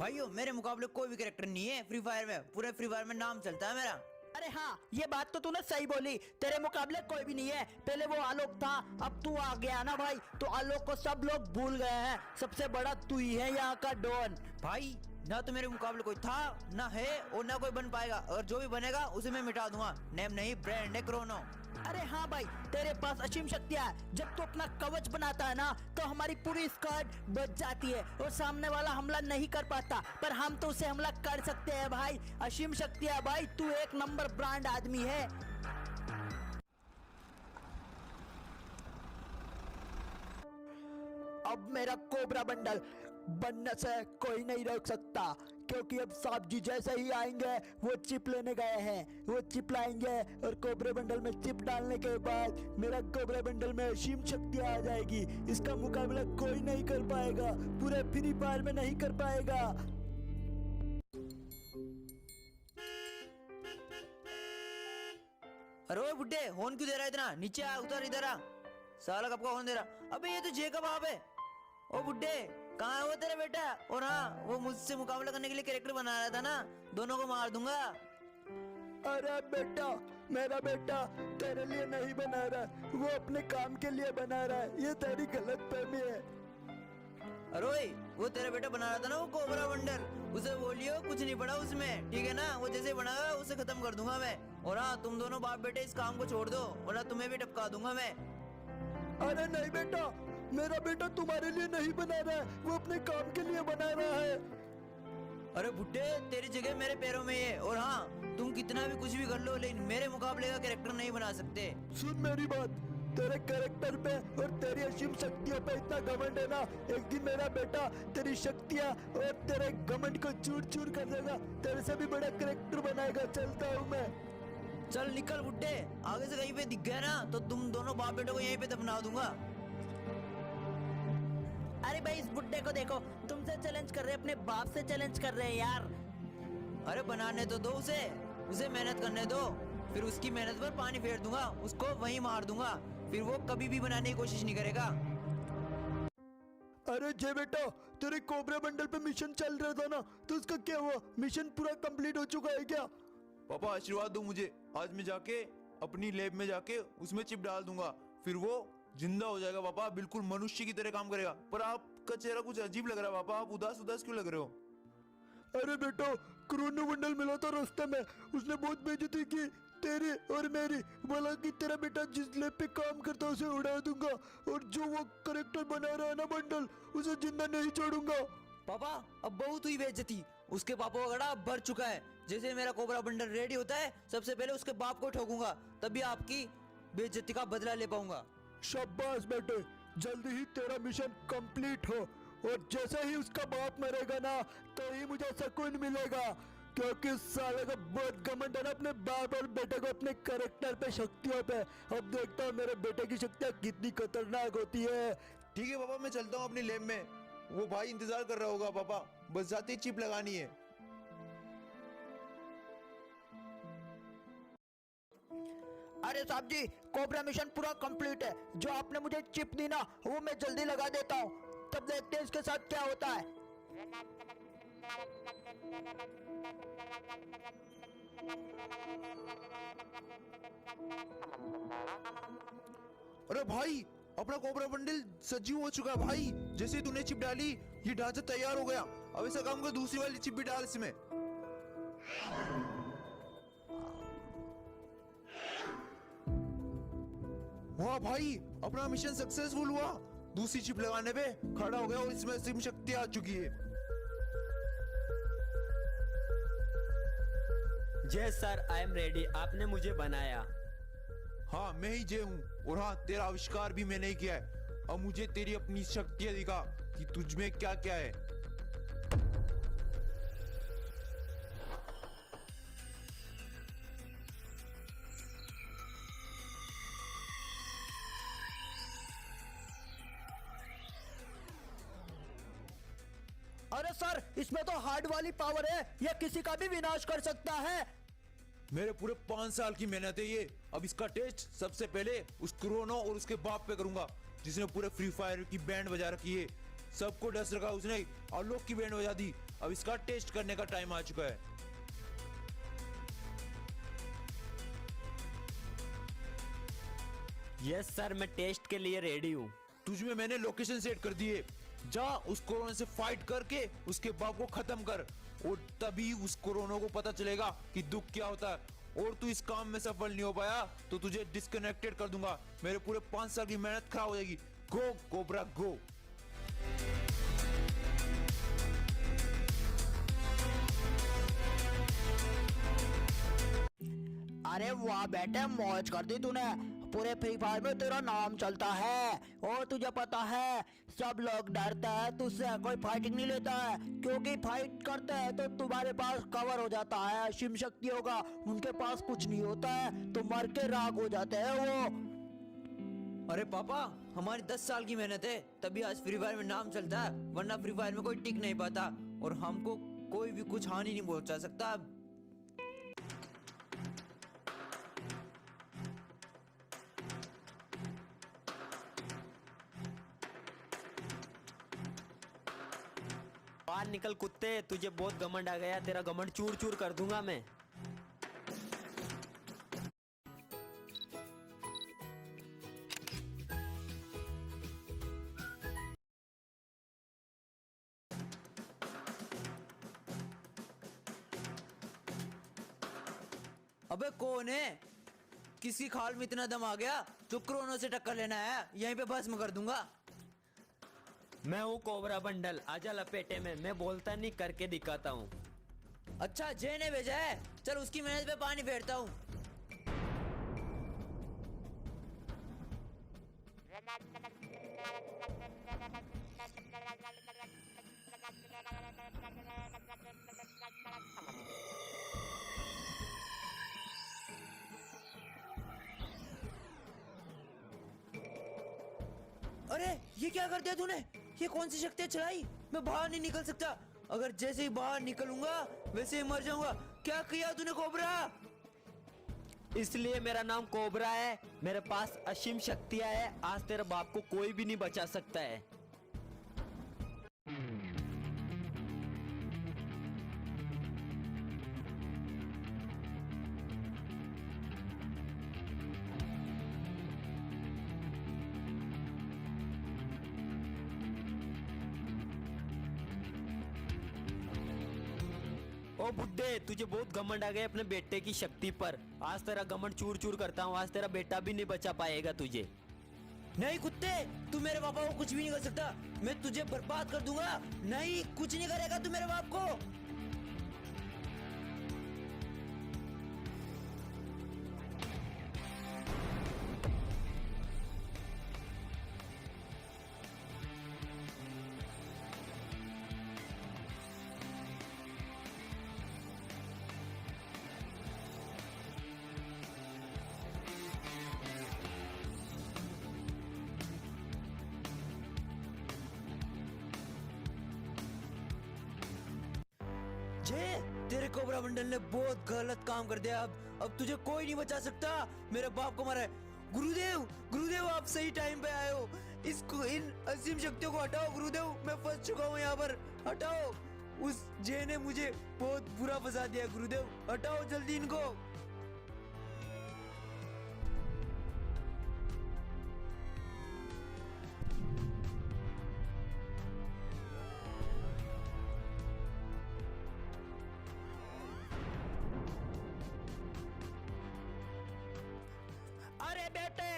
भाइयों मेरे मुकाबले कोई भी कैरेक्टर नहीं है फ्री फायर में। पूरे फ्री फायर में नाम चलता है मेरा। अरे हाँ, ये बात तो तूने सही बोली। तेरे मुकाबले कोई भी नहीं है। पहले वो आलोक था, अब तू आ गया ना भाई, तो आलोक को सब लोग भूल गए हैं। सबसे बड़ा तू ही है यहाँ का डॉन। भाई ना तो मेरे मुकाबले कोई था, ना है और ना कोई बन पाएगा। और जो भी बनेगा उसे मैं मिटा दूंगा। नेम नहीं, ब्रांड है क्रोनो। अरे हाँ भाई, तेरे पास असीम शक्तियाँ है। जब तू अपना कवच बनाता है ना, तो हमारी पूरी स्क्वाड बच जाती है और सामने वाला हमला नहीं कर पाता, पर हम तो उसे हमला कर सकते हैं भाई। असीम शक्तियाँ भाई, तू एक नंबर ब्रांड आदमी है। अब मेरा कोबरा बंडल बनने से कोई नहीं रोक सकता, क्योंकि अब साहब जी जैसे ही आएंगे वो चिप लेने गए हैं। वो चिप लाएंगे और कोबरे बंडल में चिप डालने के बाद मेरा कोबरे बंडल में असीम शक्ति आ जाएगी। इसका मुकाबला कोई नहीं कर पाएगा, पूरे फ्री फायर में नहीं कर पाएगा। अरे ओए बुड्ढे, होन क्यों दे रहा है इतना? नीचे आ, उतर इधर आ। साला कब का होन दे रहा? अबे ये तो जेकब आप है। ओ बुड्ढे, कहाँ है वो तेरा बेटा? और हाँ, वो मुझसे मुकाबला करने के लिए कैरेक्टर बना रहा था ना, दोनों को मार दूंगा। अरे बेटा, मेरा बेटा तेरे लिए नहीं बना रहा, वो अपने काम के लिए बना रहा है। ये तेरी गलत फहमी है। अरे ओए, वो तेरा बेटा बना रहा था ना वो कोबरा बंडल, उसे बोलियो कुछ नहीं पड़ा उसमें, ठीक है ना? वो जैसे बनागा उसे खत्म कर दूंगा मैं। और हाँ, तुम दोनों बाप बेटे इस काम को छोड़ दो, वरना तुम्हें भी टपका दूंगा मैं। अरे नहीं बेटा, मेरा बेटा तुम्हारे लिए नहीं बना रहा है, वो अपने काम के लिए बना रहा है। अरे बुड्ढे, तेरी जगह मेरे पैरों में है। और हाँ, तुम कितना भी कुछ भी कर लो, लेकिन मेरे मुकाबले का कैरेक्टर नहीं बना सकते। सुन मेरी बात, तेरे कैरेक्टर पे और तेरी असीम शक्तियों पे इतना घमंड है ना, एक दिन मेरा बेटा तेरी शक्तियाँ और तेरे घमंड को चूर चूर कर देगा, तेरे से भी बड़ा कैरेक्टर बनाएगा। चलता हूँ मैं। चल निकल बुड्ढे, आगे से कहीं पे दिख गया ना तो तुम दोनों बाप बेटों को यहीं पे दफना दूंगा। अरे भाई, इस बुड्ढे को देखो, तुमसे चैलेंज कर रहे हैं, अपने बाप से चैलेंज कर रहे हैं यार। अरे बनाने तो दो उसे मेहनत करने दो, फिर उसकी मेहनत पर पानी फेर दूंगा, उसको वहीं मार दूंगा, फिर वो कभी भी बनाने की कोशिश नहीं करेगा। अरे जय बेटा, तेरे कोबरा बंडल पे मिशन चल रहा था ना, तो उसका क्या हुआ? मिशन पूरा कंप्लीट हो चुका है क्या? पापा आशीर्वाद दो मुझे, आज मैं जाके अपनी लैब में जाके उसमें चिप डाल दूंगा, फिर वो जिंदा हो जाएगा। पापा बिल्कुल मनुष्य की तरह काम करेगा। पर आपका चेहरा कुछ अजीब लग रहा है पापा, आप उदास उदास क्यों लग रहे हो? अरे बेटा, क्रोनो बंडल मिला था रास्ते में, उसने बहुत बेइज्जती की तेरी और मेरी। बोला कि तेरा बेटा जिस लैब पे काम करता है उसे उड़ा दूंगा, और जो वो करेक्टर बना रहा है ना बंडल, उसे जिंदा नहीं छोड़ूंगा। पापा अब बहुत हुई बेइज्जती, उसके पापा का गड़ा भर चुका है। जैसे मेरा कोबरा बंडल रेडी होता है, सबसे पहले उसके बाप को ठोकूंगा, तभी आपकी बेइज्जती का बदला ले पाऊंगा। शाबाश बेटे, जल्दी ही तेरा मिशन कंप्लीट हो, और जैसे ही उसका बाप मरेगा ना, तो ही मुझे सुकून मिलेगा, क्योंकि साले का बहुत घमंड है ना अपने बाप और बेटे को, अपने कैरेक्टर पे, शक्तियों पे। अब देखता हूँ मेरे बेटे की शक्तियाँ कितनी खतरनाक होती है। ठीक है पापा, मैं चलता हूँ अपनी लैब में, वो भाई इंतजार कर रहा होगा। पापा बस जाती चिप लगानी है। अरे साहब जी, कोबरा मिशन पूरा कंप्लीट है। जो आपने मुझे चिप दी ना, वो मैं जल्दी लगा देता हूँ, तब देखते हैं इसके साथ क्या होता है। अरे भाई, अपना कोबरा बंडल सजीव हो चुका है भाई। जैसे ही तूने चिप डाली, ये ढांचा तैयार हो गया। अब ऐसा काम कर, दूसरी वाली चिप भी डाल इसमें। वाह भाई, अपना मिशन सक्सेसफुल हुआ। दूसरी चिप लगाने पे खड़ा हो गया और इसमें असीम शक्ति आ चुकी है। जय सर, आई एम रेडी। आपने मुझे बनाया। हाँ, मैं ही जय हूँ, और हाँ, तेरा आविष्कार भी मैंने ही किया है। अब मुझे तेरी अपनी शक्तियाँ दिखा कि तुझ में क्या क्या है। अरे सर, इसमें तो हार्ड वाली पावर है, यह किसी का भी विनाश कर सकता है। मेरे पूरे 5 साल की मेहनत है ये। अब इसका टेस्ट सबसे पहले उस क्रोनो और उसके बाप पे करूंगा, जिसने पूरे फ्री फायर की बैंड बजा रखी है। सबको डस रखा उसने, आलोक की बैंड बजा दी। अब इसका टेस्ट करने का टाइम आ चुका है। यस सर, मैं टेस्ट के लिए रेडी हूँ। तुझमें मैंने लोकेशन सेट कर दी है। जा उस कोरोना से फाइट करके उसके बाप को खत्म कर, और तभी उस कोरोना को पता चलेगा कि दुख क्या होता है। और तू इस काम में सफल नहीं हो पाया तो तुझे डिस्कनेक्टेड कर दूंगा। मेरे पूरे 5 साल की मेहनत खराब हो जाएगी। गो कोबरा गो। अरे वाह बेटे, मौज कर दी तूने। पूरे फ्री फायर में तेरा नाम चलता है। और तुझे पता है सब लोग डरते हैं तुझसे, कोई फाइटिंग नहीं लेता है, क्योंकि फाइट करते हैं तो तुम्हारे पास कवर हो जाता है, शिव शक्ति होगा, उनके पास कुछ नहीं होता है तो मर के राख हो जाते हैं वो। अरे पापा, हमारी 10 साल की मेहनत है तभी आज फ्री फायर में नाम चलता है, वरना फ्री फायर में कोई टिक नहीं पाता और हमको कोई भी कुछ हानि नहीं पहुंचा सकता। बाहर निकल कुत्ते, तुझे बहुत घमंड आ गया, तेरा घमंड चूर चूर कर दूंगा मैं। अबे कौन है? किसकी खाल में इतना दम आ गया जो कोरोना से टक्कर लेना है? यहीं पे भस्म कर दूंगा। मैं हूँ कोबरा बंडल, आजा लपेटे में, मैं बोलता नहीं करके दिखाता हूँ। अच्छा, जय ने भेजा है, चल उसकी मेहनत पे पानी फेरता हूँ। अरे ये क्या कर दिया तूने? ये कौन सी शक्ति चलाई? मैं बाहर नहीं निकल सकता। अगर जैसे ही बाहर निकलूंगा वैसे ही मर जाऊंगा। क्या किया तूने कोबरा? इसलिए मेरा नाम कोबरा है, मेरे पास असीम शक्तियां है, आज तेरे बाप को कोई भी नहीं बचा सकता है। ओ बुड्ढे, तुझे बहुत घमंड आ गया अपने बेटे की शक्ति पर। आज तेरा घमंड चूर चूर करता हूँ, आज तेरा बेटा भी नहीं बचा पाएगा तुझे। नहीं कुत्ते, तू मेरे पापा को कुछ भी नहीं कर सकता। मैं तुझे बर्बाद कर दूंगा। नहीं, कुछ नहीं करेगा तू मेरे बाप को। जय, तेरे कोबरा बंडल ने बहुत गलत काम कर दिया। अब तुझे कोई नहीं बचा सकता। मेरे बाप को मारा है। गुरुदेव, गुरुदेव आप सही टाइम पे आए हो। इन असीम शक्तियों को हटाओ गुरुदेव, मैं फंस चुका हूँ यहाँ पर। हटाओ, उस जय ने मुझे बहुत बुरा फंसा दिया। गुरुदेव हटाओ जल्दी इनको। अरे बेटे,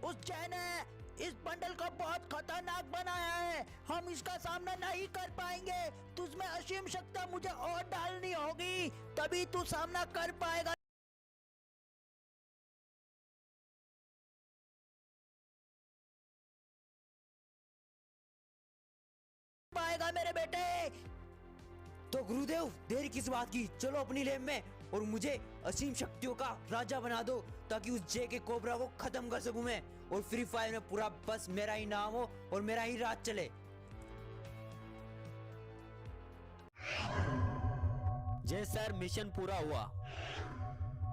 उस जय ने इस बंडल को बहुत खतरनाक बनाया है, हम इसका सामना नहीं कर पाएंगे। तुझमें असीम शक्ति मुझे और डालनी होगी, तभी तू सामना कर पाएगा। पाएगा मेरे बेटे। तो गुरुदेव देर किस बात की, चलो अपनी लेब में और मुझे असीम शक्तियों का राजा बना दो, ताकि उस जे के कोबरा को खत्म कर सकूं मैं, और फ्री फायर में पूरा बस मेरा ही नाम हो और मेरा ही राज चले। जय सर, मिशन पूरा हुआ।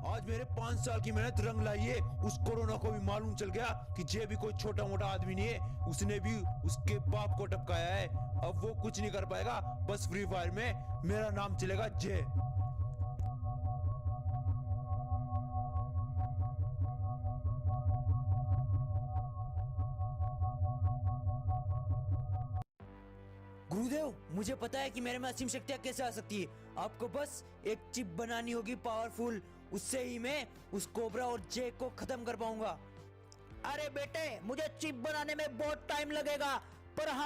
आज मेरे 5 साल की मेहनत रंग लाई है। उस कोरोना को भी मालूम चल गया कि जे भी कोई छोटा मोटा आदमी नहीं है, उसने भी उसके बाप को टपकाया है। अब वो कुछ नहीं कर पाएगा, बस फ्री फायर में मेरा नाम चलेगा जय। गुरुदेव, मुझे पता है कि मेरे में असीम शक्तियां कैसे आ सकती है। आपको बस एक चिप बनानी होगी पावरफुल, उससे ही मैं उस कोबरा और जे को खत्म कर पाऊंगा। अरे बेटे, मुझे चिप बनाने में बहुत टाइम लगेगा, पर